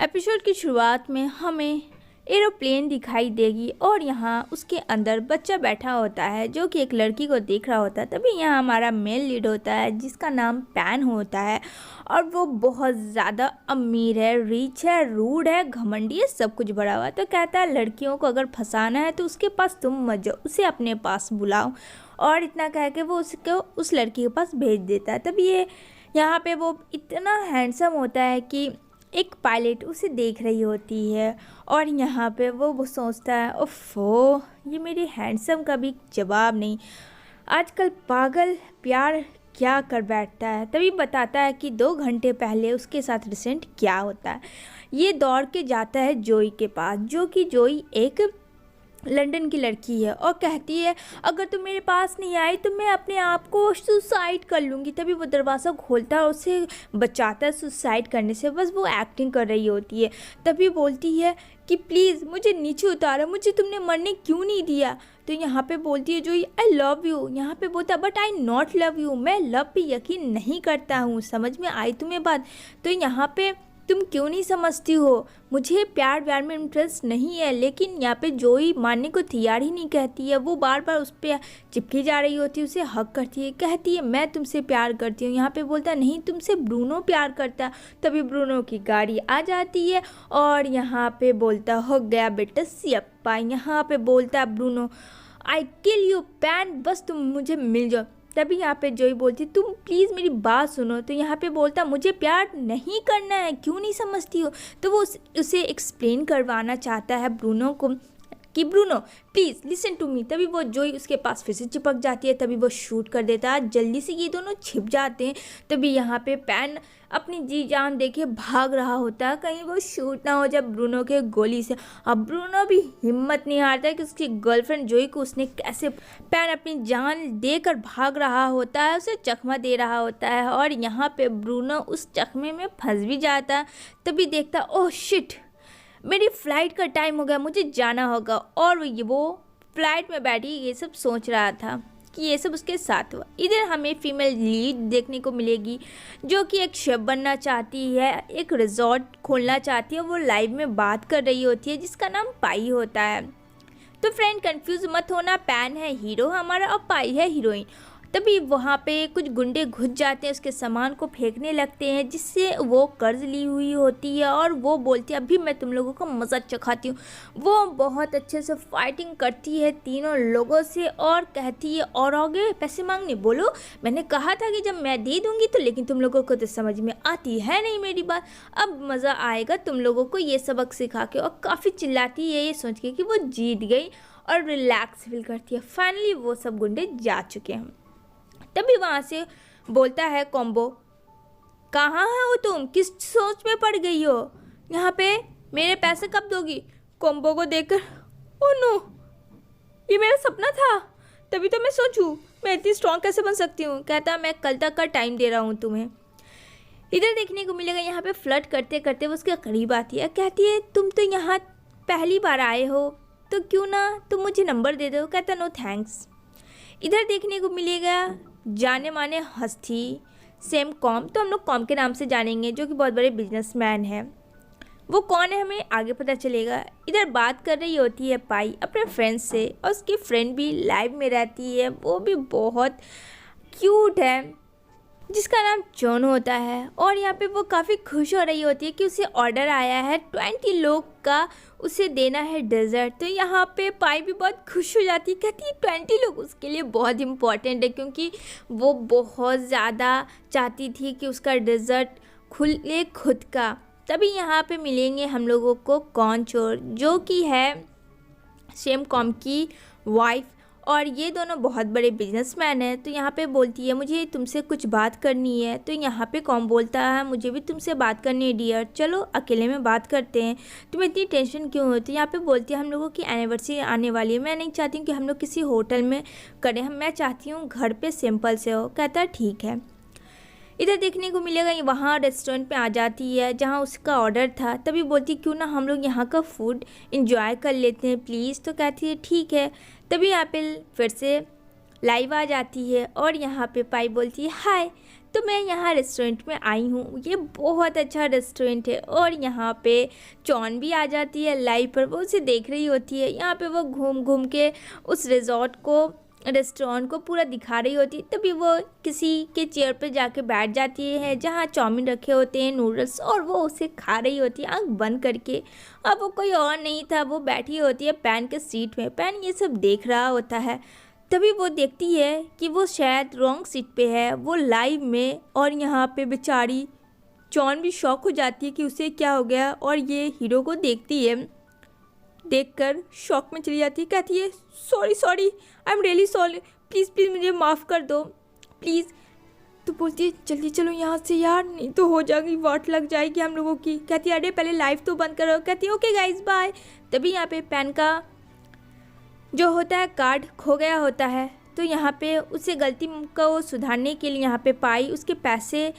Episode की शुरुआत में हमें एरोप्लेन दिखाई देगी और यहाँ उसके अंदर बच्चा बैठा होता है जो कि एक लड़की को देख रहा होता है। तभी यहाँ हमारा मेन लीड होता है जिसका नाम पैन होता है और वो बहुत ज़्यादा अमीर है, रिच है, रूड है, घमंडी है, सब कुछ भरा हुआ है। तो कहता है लड़कियों को अगर फंसाना है तो उसके पास तुम मत जाओ, उसे अपने पास बुलाओ। और इतना कह के वो उसको उस लड़की के पास भेज देता है। तभी ये यहाँ पे वो इतना हैंडसम होता है कि एक पायलट उसे देख रही होती है और यहाँ पे वो सोचता है ओफो, ये मेरे हैंडसम का भी जवाब नहीं, आजकल पागल प्यार क्या कर बैठता है। तभी बताता है कि 2 घंटे पहले उसके साथ रिसेंट क्या होता है। ये दौड़ के जाता है जोई के पास, जो कि जोई एक लंदन की लड़की है और कहती है अगर तुम मेरे पास नहीं आई तो मैं अपने आप को सुसाइड कर लूँगी। तभी वो दरवाज़ा खोलता है और उसे बचाता है सुसाइड करने से, बस वो एक्टिंग कर रही होती है। तभी बोलती है कि प्लीज़ मुझे नीचे उतारो, मुझे तुमने मरने क्यों नहीं दिया। तो यहाँ पे बोलती है जो आई लव यू। यहाँ पे बोलता है but I not love you, मैं लव पे यकीन नहीं करता हूँ। समझ में आई तुम्हें बात? तो यहाँ पे तुम क्यों नहीं समझती हो, मुझे प्यार व्यार में इंटरेस्ट नहीं है। लेकिन यहाँ पे जोई मानने को तैयार ही नहीं कहती है, वो बार बार उस पर चिपकी जा रही होती है, उसे हक करती है, कहती है मैं तुमसे प्यार करती हूँ। यहाँ पे बोलता है नहीं, तुमसे ब्रूनो प्यार करता है। तभी ब्रूनो की गाड़ी आ जाती है और यहाँ पे बोलता हो गया बेटा सियप्पा। यहाँ पे बोलता है Bruno I kill you pan, बस तुम मुझे मिल जाओ। तभी यहाँ पे जोई बोलती तुम प्लीज़ मेरी बात सुनो। तो यहाँ पे बोलता मुझे प्यार नहीं करना है, क्यों नहीं समझती हो। तो वो उसे एक्सप्लेन करवाना चाहता है ब्रूनो को कि Bruno please listen to me. तभी वो जोई उसके पास फिर से चिपक जाती है। तभी वो शूट कर देता है, जल्दी से ये दोनों छिप जाते हैं। तभी यहाँ पे पैन अपनी जी जान देके भाग रहा होता है, कहीं वो शूट ना हो जाए ब्रूनो के गोली से। अब ब्रूनो भी हिम्मत नहीं हारता है कि उसकी गर्लफ्रेंड जोई को उसने कैसे, पैन अपनी जान देकर भाग रहा होता है, उसे चकमा दे रहा होता है और यहाँ पे ब्रूनो उस चकमे में फंस भी जाता है। तभी देखता ओह शिट, मेरी फ़्लाइट का टाइम हो गया, मुझे जाना होगा। और वो फ्लाइट में बैठी ये सब सोच रहा था कि ये सब उसके साथ हुआ। इधर हमें फीमेल लीड देखने को मिलेगी जो कि एक शेफ बनना चाहती है, एक रिजॉर्ट खोलना चाहती है। वो लाइव में बात कर रही होती है जिसका नाम पाई होता है। तो फ्रेंड कंफ्यूज मत होना, पैन है हीरो हमारा और पाई है हीरोइन। तभी वहाँ पे कुछ गुंडे घुस जाते हैं, उसके सामान को फेंकने लगते हैं जिससे वो कर्ज ली हुई होती है और वो बोलती है अभी मैं तुम लोगों को मज़ा चखाती हूँ। वो बहुत अच्छे से फाइटिंग करती है तीनों लोगों से और कहती है और आगे पैसे मांगने बोलो, मैंने कहा था कि जब मैं दे दूँगी तो, लेकिन तुम लोगों को तो समझ में आती है नहीं मेरी बात। अब मज़ा आएगा तुम लोगों को ये सबक सिखा के। और काफ़ी चिल्लाती है ये सोच के कि वो जीत गई और रिलैक्स फील करती है। फाइनली वो सब गुंडे जा चुके हैं। तभी वहाँ से बोलता है कॉम्बो कहाँ हो तुम, किस सोच में पड़ गई हो, यहाँ पे मेरे पैसे कब दोगी। कॉम्बो को देखकर ओह नो, ये मेरा सपना था, तभी तो मैं सोचूं मैं इतनी स्ट्रॉन्ग कैसे बन सकती हूँ। कहता मैं कल तक का टाइम दे रहा हूँ तुम्हें। इधर देखने को मिलेगा यहाँ पे फ्लर्ट करते करते वो उसके करीब आती है, कहती है तुम तो यहाँ पहली बार आए हो तो क्यों ना तुम मुझे नंबर दे दो। कहता नो थैंक्स। इधर देखने को मिलेगा जाने माने हस्ती सेम कॉम, तो हम लोग कॉम के नाम से जानेंगे, जो कि बहुत बड़े बिजनेसमैन हैं। वो कौन है हमें आगे पता चलेगा। इधर बात कर रही होती है पाई अपने फ्रेंड से और उसकी फ्रेंड भी लाइव में रहती है, वो भी बहुत क्यूट है जिसका नाम जॉन होता है। और यहाँ पे वो काफ़ी खुश हो रही होती है कि उसे ऑर्डर आया है 20 लोग का, उसे देना है डेजर्ट। तो यहाँ पे पाई भी बहुत खुश हो जाती है, कहती है 20 लोग उसके लिए बहुत इम्पॉर्टेंट है क्योंकि वो बहुत ज़्यादा चाहती थी कि उसका डेजर्ट खुले खुद का। तभी यहाँ पे मिलेंगे हम लोगों को कौन चोर, जो कि है सेम कॉम की वाइफ, और ये दोनों बहुत बड़े बिजनेसमैन हैं। तो यहाँ पे बोलती है मुझे तुमसे कुछ बात करनी है। तो यहाँ पे कॉम बोलता है मुझे भी तुमसे बात करनी है डियर, चलो अकेले में बात करते हैं, तुम्हें इतनी टेंशन क्यों होती है। यहाँ पे बोलती है हम लोगों की एनिवर्सरी आने वाली है, मैं नहीं चाहती हूँ कि हम लोग किसी होटल में करें, मैं चाहती हूँ घर पर सिंपल से हो। कहता है ठीक है। इधर देखने को मिलेगा वहाँ रेस्टोरेंट पे आ जाती है जहाँ उसका ऑर्डर था। तभी बोलती क्यों ना हम लोग यहाँ का फूड इंजॉय कर लेते हैं प्लीज़। तो कहती है ठीक है। तभी यहाँ पे फिर से लाइव आ जाती है और यहाँ पे पाई बोलती है हाय। तो मैं यहाँ रेस्टोरेंट में आई हूँ। ये बहुत अच्छा रेस्टोरेंट है और यहाँ पे चौन भी आ जाती है लाइव पर, वो उसे देख रही होती है। यहाँ पे वो घूम घूम के उस रिजॉर्ट को, रेस्टोरेंट को पूरा दिखा रही होती है। तभी वो किसी के चेयर पे जाके बैठ जाती है जहाँ चाउमीन रखे होते हैं, नूडल्स, और वो उसे खा रही होती है आँख बंद करके। अब वो कोई और नहीं था, वो बैठी होती है पैन के सीट में। पैन ये सब देख रहा होता है। तभी वो देखती है कि वो शायद रॉन्ग सीट पे है, वो लाइव में। और यहाँ पे बेचारी चौन भी शॉक हो जाती है कि उसे क्या हो गया, और ये हीरो को देखती है, देखकर शॉक में चली जाती है। कहती है sorry I am really sorry, please मुझे माफ़ कर दो प्लीज़। तो बोलती है जल्दी चलो यहाँ से यार, नहीं तो हो जाएगी, वाट लग जाएगी हम लोगों की। कहती है अरे पहले लाइव तो बंद करो। कहती है ओके गाइस बाय। तभी यहाँ पे पैन का जो होता है कार्ड खो गया होता है। तो यहाँ पे उसे गलती को सुधारने के लिए यहाँ पे पाई उसके पैसे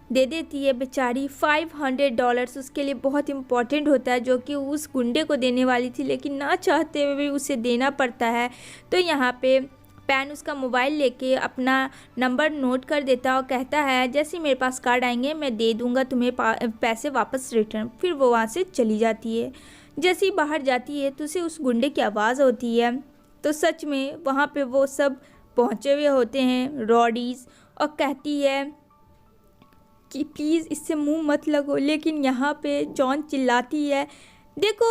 दे देती है बेचारी। $500 उसके लिए बहुत इम्पोर्टेंट होता है, जो कि उस गुंडे को देने वाली थी, लेकिन ना चाहते हुए भी उसे देना पड़ता है। तो यहाँ पे पैन उसका मोबाइल लेके अपना नंबर नोट कर देता और कहता है जैसे मेरे पास कार्ड आएंगे मैं दे दूँगा तुम्हें पैसे वापस रिटर्न। फिर वो वहाँ से चली जाती है। जैसे ही बाहर जाती है तो उसे उस गुंडे की आवाज़ होती है। तो सच में वहाँ पे वो सब पहुँचे हुए होते हैं रॉडीज़, और कहती है कि प्लीज़ इससे मुंह मत लगो। लेकिन यहाँ पे जॉन चिल्लाती है देखो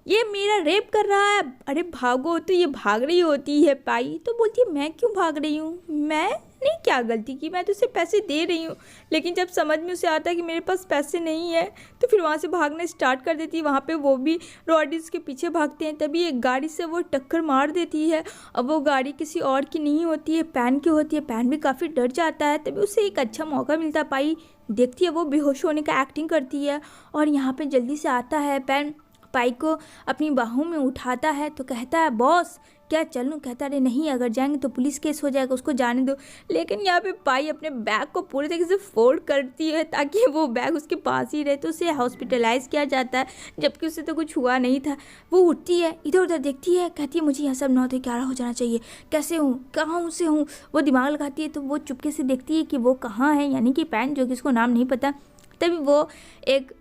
ये मेरा रेप कर रहा है, अरे भागो। तो ये भाग रही होती है पाई। तो बोलती है मैं क्यों भाग रही हूँ, मैंने क्या गलती की, मैं तो उसे पैसे दे रही हूँ। लेकिन जब समझ में उसे आता है कि मेरे पास पैसे नहीं है तो फिर वहाँ से भागना स्टार्ट कर देती है। वहाँ पे वो भी रॉडीज़ के पीछे भागते हैं। तभी एक गाड़ी से वो टक्कर मार देती है। अब वो गाड़ी किसी और की नहीं होती है, पैन की होती है। पैन भी काफ़ी डर जाता है। तभी उसे एक अच्छा मौका मिलता है। पाई देखती है वो बेहोश होने का एक्टिंग करती है, और यहाँ पे जल्दी से आता है पैन, पाई को अपनी बाहों में उठाता है। तो कहता है बॉस क्या चलूं। कहता अरे नहीं, अगर जाएंगे तो पुलिस केस हो जाएगा, उसको जाने दो। लेकिन यहाँ पे पाई अपने बैग को पूरी तरीके से फोल्ड करती है ताकि वो बैग उसके पास ही रहे। तो उसे हॉस्पिटलाइज किया जाता है, जबकि उसे तो कुछ हुआ नहीं था। वो उठती है, इधर उधर देखती है, कहती है मुझे यहाँ सब 9:11 हो जाना चाहिए, कैसे हूँ, कहाँ से हूँ। वो दिमाग लगाती है। तो वो चुपके से देखती है कि वो कहाँ है, यानी कि पैन, जो कि उसको नाम नहीं पता। तभी वो एक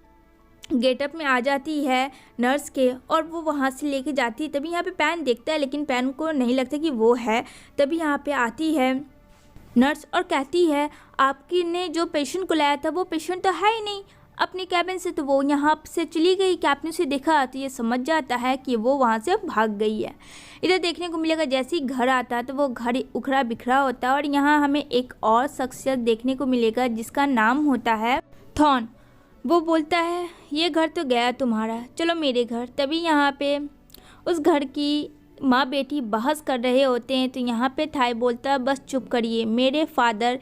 गेटअप में आ जाती है नर्स के, और वो वहाँ से लेके जाती है। तभी यहाँ पे पैन देखता है, लेकिन पैन को नहीं लगता कि वो है। तभी यहाँ पे आती है नर्स और कहती है आपकी ने जो पेशेंट को लाया था वो पेशेंट तो है ही नहीं अपने कैबिन से, तो वो यहाँ से चली गई, क्या आपने उसे देखा। तो ये समझ जाता है कि वो वहाँ से भाग गई है। इधर देखने को मिलेगा जैसे ही घर आता है तो वो घर उखड़ा बिखरा होता है, और यहाँ हमें एक और शख्सियत देखने को मिलेगा जिसका नाम होता है थॉन। वो बोलता है ये घर तो गया तुम्हारा, चलो मेरे घर। तभी यहाँ पे उस घर की माँ बेटी बहस कर रहे होते हैं। तो यहाँ पे थाई बोलता है बस चुप करिए, मेरे फादर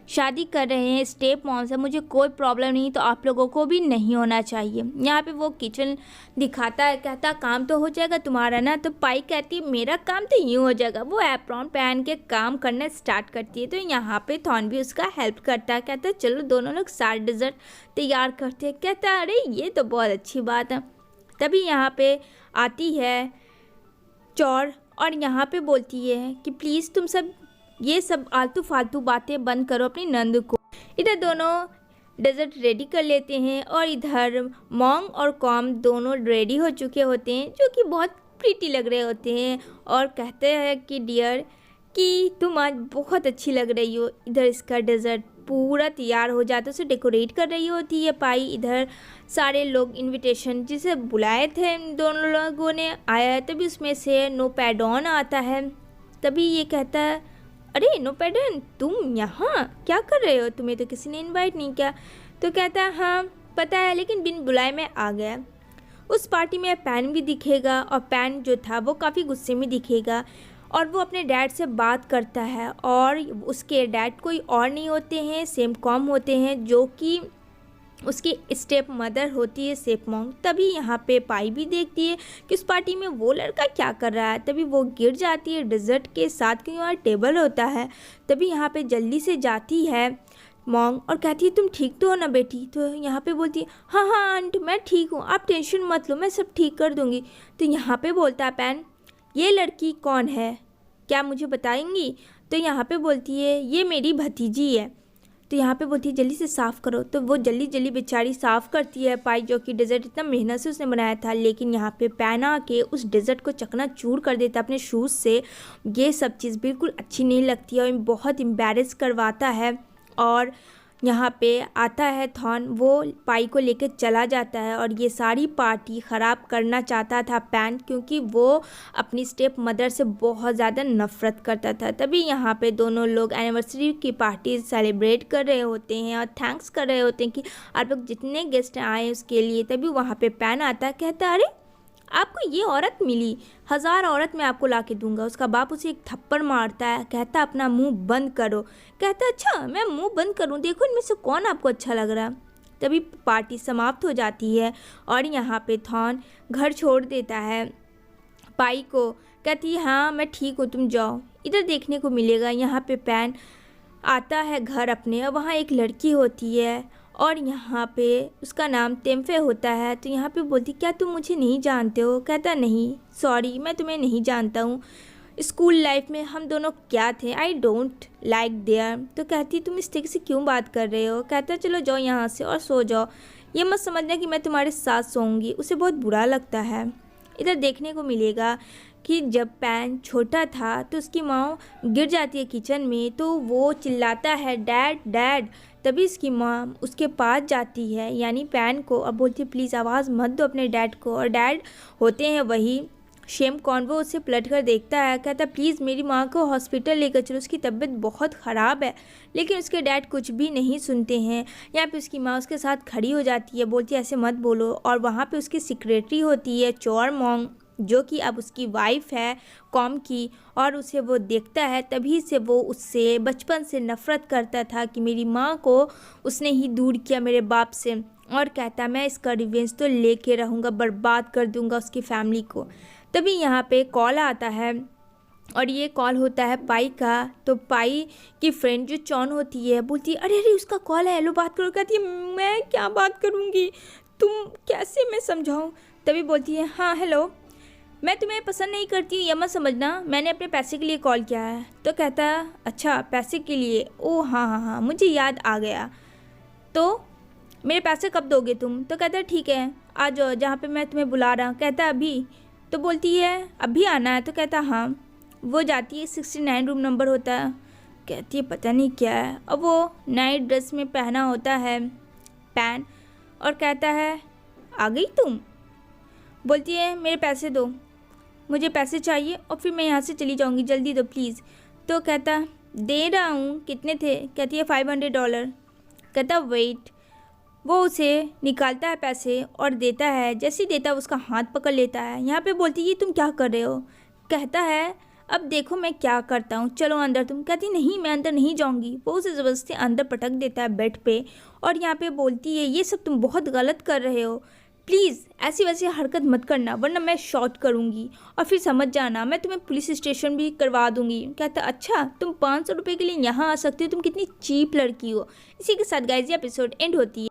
शादी कर रहे हैं स्टेप मॉम से, मुझे कोई प्रॉब्लम नहीं, तो आप लोगों को भी नहीं होना चाहिए। यहाँ पे वो किचन दिखाता है, कहता काम तो हो जाएगा तुम्हारा ना। तो पाई कहती है मेरा काम तो यूँ हो जाएगा। वो एप्रॉन पहन के काम करना स्टार्ट करती है। तो यहाँ पे थॉन भी उसका हेल्प करता है, कहता है चलो दोनों लोग साथ डिज़र्ट तैयार करते हैं। कहता है अरे ये तो बहुत अच्छी बात है। तभी यहाँ पे आती है चौर, और यहाँ पे बोलती है कि प्लीज़ तुम सब ये सब आलतू फालतू बातें बंद करो अपनी नंद को। इधर दोनों डेजर्ट रेडी कर लेते हैं, और इधर मॉन्ग और कॉम दोनों रेडी हो चुके होते हैं, जो कि बहुत प्रीटी लग रहे होते हैं, और कहते हैं कि डियर कि तुम आज बहुत अच्छी लग रही हो। इधर इसका डेजर्ट पूरा तैयार हो जाता है, उसे डेकोरेट कर रही होती है पाई। इधर सारे लोग इनविटेशन जिसे बुलाए थे दोनों लोगों ने आया है। तभी उसमें से नो पैडॉन आता है। तभी ये कहता है अरे नो पैडन तुम यहाँ क्या कर रहे हो, तुम्हें तो किसी ने इनवाइट नहीं किया। तो कहता है हाँ पता है, लेकिन बिन बुलाए मैं आ गया। उस पार्टी में पैन भी दिखेगा, और पैन जो था वो काफ़ी गुस्से में दिखेगा, और वो अपने डैड से बात करता है। और उसके डैड कोई और नहीं होते हैं, सेम कॉम होते हैं, जो कि उसकी स्टेप मदर होती है सेप मॉन्ग। तभी यहाँ पे पाई भी देखती है कि उस पार्टी में वो लड़का क्या कर रहा है। तभी वो गिर जाती है डिज़र्ट के साथ, क्योंकि वहाँ टेबल होता है। तभी यहाँ पे जल्दी से जाती है मॉन्ग और कहती है तुम ठीक तो हो ना बेटी। तो यहाँ पे बोलती है हाँ हाँ आंट मैं ठीक हूँ, आप टेंशन मत लो, मैं सब ठीक कर दूँगी। तो यहाँ पे बोलता है पैन ये लड़की कौन है, क्या मुझे बताएंगी। तो यहाँ पे बोलती है ये मेरी भतीजी है। तो यहाँ पे बोलती है जल्दी से साफ़ करो। तो वो जल्दी जल्दी बेचारी साफ़ करती है पाई, जो कि डेजर्ट इतना मेहनत से उसने बनाया था, लेकिन यहाँ पे पैन आके उस डेजर्ट को चकनाचूर कर देता अपने शूज़ से। ये सब चीज़ बिल्कुल अच्छी नहीं लगती है और बहुत एम्बैरेस करवाता है। और यहाँ पे आता है थॉन, वो पाई को लेकर चला जाता है और ये सारी पार्टी ख़राब करना चाहता था पैन, क्योंकि वो अपनी स्टेप मदर से बहुत ज़्यादा नफ़रत करता था। तभी यहाँ पे दोनों लोग एनिवर्सरी की पार्टी सेलिब्रेट कर रहे होते हैं और थैंक्स कर रहे होते हैं कि आप लोग जितने गेस्ट आए उसके लिए। तभी वहाँ पे पैन आता है, कहता है अरे आपको ये औरत मिली, 1000 औरत मैं आपको ला के दूंगा। उसका बाप उसे एक थप्पड़ मारता है, कहता अपना मुंह बंद करो। कहता अच्छा मैं मुंह बंद करूं, देखो इनमें से कौन आपको अच्छा लग रहा। तभी पार्टी समाप्त हो जाती है और यहाँ पे थॉन घर छोड़ देता है पाई को। कहती है हाँ मैं ठीक हूँ, तुम जाओ। इधर देखने को मिलेगा यहाँ पे पैन आता है घर अपने, और वहाँ एक लड़की होती है और यहाँ पे उसका नाम तेम्फे होता है। तो यहाँ पे बोलती क्या तुम मुझे नहीं जानते हो। कहता नहीं सॉरी मैं तुम्हें नहीं जानता हूँ, स्कूल लाइफ में हम दोनों क्या थे, आई डोंट लाइक देयर। तो कहती तुम इस तरीके से क्यों बात कर रहे हो। कहता चलो जाओ यहाँ से और सो जाओ, ये मत समझना कि मैं तुम्हारे साथ सोऊंगी, उसे बहुत बुरा लगता है। इधर देखने को मिलेगा कि जब पैन छोटा था तो उसकी माँ गिर जाती है किचन में, तो वो चिल्लाता है डैड डैड। तभी इसकी माँ उसके पास जाती है यानी पैन को, और बोलती है प्लीज़ आवाज़ मत दो अपने डैड को। और डैड होते हैं वही शेम कॉन्वो, उसे पलट कर देखता है, कहता प्लीज़ मेरी माँ को हॉस्पिटल लेकर चलो, उसकी तबीयत बहुत ख़राब है। लेकिन उसके डैड कुछ भी नहीं सुनते हैं। यहाँ पे उसकी माँ उसके साथ खड़ी हो जाती है, बोलती है ऐसे मत बोलो। और वहाँ पे उसकी सेक्रेटरी होती है चोर मोंग, जो कि अब उसकी वाइफ है कॉम की, और उसे वो देखता है। तभी से वो उससे बचपन से नफ़रत करता था कि मेरी माँ को उसने ही दूर किया मेरे बाप से, और कहता मैं इसका रिवेंज तो लेके रहूँगा, बर्बाद कर दूँगा उसकी फैमिली को। तभी यहाँ पे कॉल आता है और ये कॉल होता है पाई का। तो पाई की फ्रेंड जो चॉन होती है बोलती है अरे अरे उसका कॉल है, हेलो बात करो। कहती है मैं क्या बात करूँगी, तुम कैसे मैं समझाऊँ। तभी बोलती है हाँ हेलो, मैं तुम्हें पसंद नहीं करती, ये मत समझना, मैंने अपने पैसे के लिए कॉल किया है। तो कहता है अच्छा पैसे के लिए, ओ हाँ हाँ हाँ मुझे याद आ गया, तो मेरे पैसे कब दोगे तुम। तो कहता है ठीक है आ जाओ जहाँ पे मैं तुम्हें बुला रहा हूँ। कहता है अभी। तो बोलती है अभी आना है। तो कहता हाँ। वो जाती है 69 रूम नंबर होता है। कहती है पता नहीं क्या है। अब वो नाइट ड्रेस में पहना होता है पैन, और कहता है आ गई तुम। बोलती है मेरे पैसे दो, मुझे पैसे चाहिए और फिर मैं यहाँ से चली जाऊँगी, जल्दी दो प्लीज़। तो कहता दे रहा हूँ, कितने थे। कहती है $500। कहता वेट। वो उसे निकालता है पैसे और देता है। जैसे ही देता है उसका हाथ पकड़ लेता है। यहाँ पे बोलती है तुम क्या कर रहे हो। कहता है अब देखो मैं क्या करता हूँ, चलो अंदर तुम। कहती नहीं मैं अंदर नहीं जाऊँगी। वो उसे ज़बरदस्ती अंदर पटक देता है बेड पे, और यहाँ पे बोलती है ये सब तुम बहुत गलत कर रहे हो, प्लीज़ ऐसी वैसी हरकत मत करना वरना मैं शॉट करूँगी, और फिर समझ जाना मैं तुम्हें पुलिस स्टेशन भी करवा दूँगी। कहता अच्छा तुम 500 रुपये के लिए यहाँ आ सकती हो, तुम कितनी चीप लड़की हो। इसी के साथ गाइस ये एपिसोड एंड होती है।